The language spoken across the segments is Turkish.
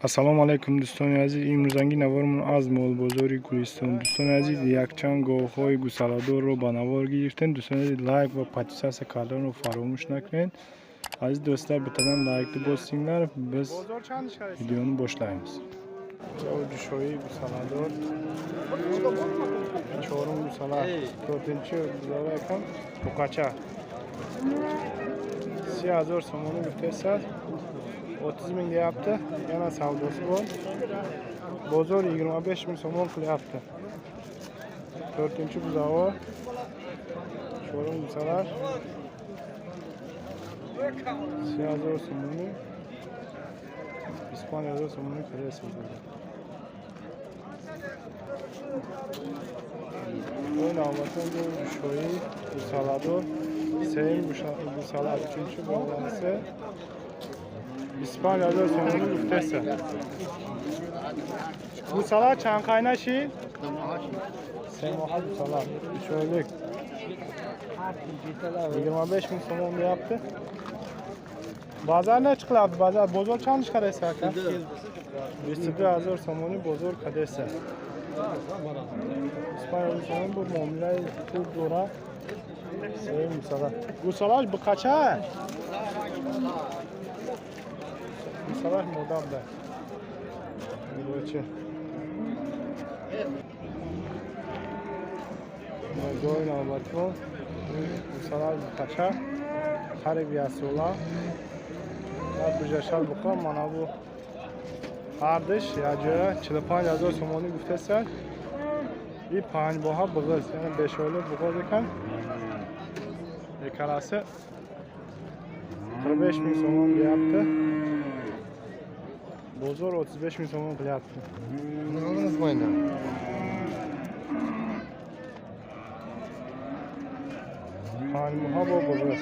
Assalomu alaykum do'stoni aziz. Imrozangi navormon az mol bozori Guliston. Do'stoni aziz, yakchand go'hoy gusalador ro ba nawor گرفتن. دوستان عزیز لایک و پادیساس کانال رو فراموش نکنید. عزیز دوستlar butadan like'li bosinglar. Biz videoni boshlaymiz. Jo'shoyi gusalador. Chorum gusalar. 4-chi guzara ekan. Buqacha. 3000 somoni muhtesar. 30 ming deyapti. Yana savdosi bor. Bozor 25 ming somon qilyapti. 4-chi buzog'i. Sho'rim gusalar. 3000 somoni. İspanya'da somoni kirasi bor. Oyun almasın sho'yi gusalador. Seyim gusalar 3-chi bo'lganisi. İspanya'da sonunu muhtesa. Bu salat çan kaynaşı. Semaha bu salat. Şöyle. 25 bin somon yaptı. Bazar ne çıkıldı? Bazar bozor çan çıkarırsa ka? 20000 somonu bozor kadese. İspanya'da sonun bu muamele çok dora. Seyim bu salat. Bu salat bu kaça? Salah modamda. Böyle. Doyun albatmo. Salah kaça. Haribiyasula. Ya bu yaşar bu kadar mana bu. Kardeş ya cöre 45,000 somoni güftesel. Bir pan boha bığız yani 5 öyle bığız ekan. Ekarası 45 bin somon yaptı. Bozor 35 bin somon qilyapti. Nolimiz bo'yna. Qanmuha bu bozor.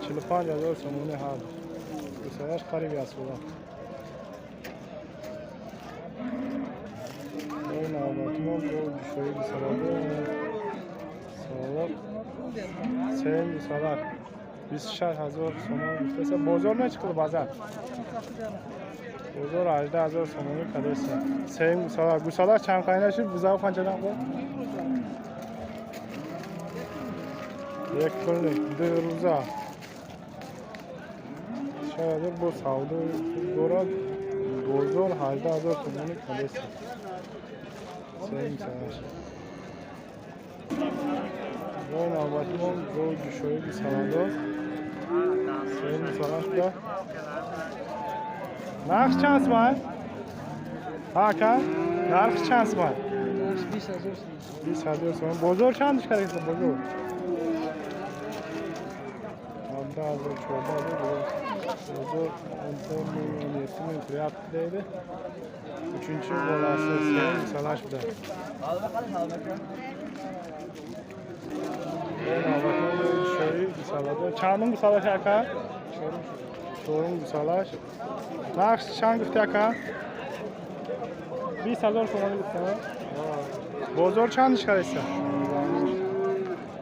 45,000 somoni hal. Bu sefer qarib yasula. Oyun albatmo bu sho'yi bisaladı. Sağlık. Sen bisalar. 20000 somon güftese. Bozor ne çıktı bazar? Bozor 18000 somoni kadese. Sen gusalar çan kaynaşır buzağı qanchadan qo'y? یک kunlik 2 ro'za. Şöyle bu savdo dora bozor 18000 somoni kadese. Sen bisalar. Oyun albatmon bu sho'yi bisalado. Sen bisalashda. Narx chans var? Ha ka? Narx chans var. 20000 so'm. Bozor chans chiqarasiz, bozor. Onda hazır cho'da bozor 10 milyon yetimi qilyapti. 3-chi bolasi sen bisalashda. Sho'yi bisalado. Channing bisalash aka. Sho'rim bisalash. Narx chang gufti aka. 20000 somon guftimi? Bozor chang chiqarasiz.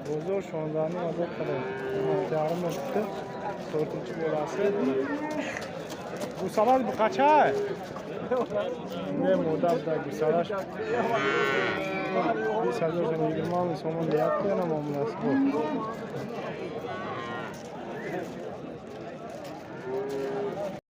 Bozor shondani azob qiladi. Yarim o'tdi. 4-chi bolasi. Bu salat bu qacha? Ne modamda gusalash. 220 somon deyapti, yana muomalasi bu.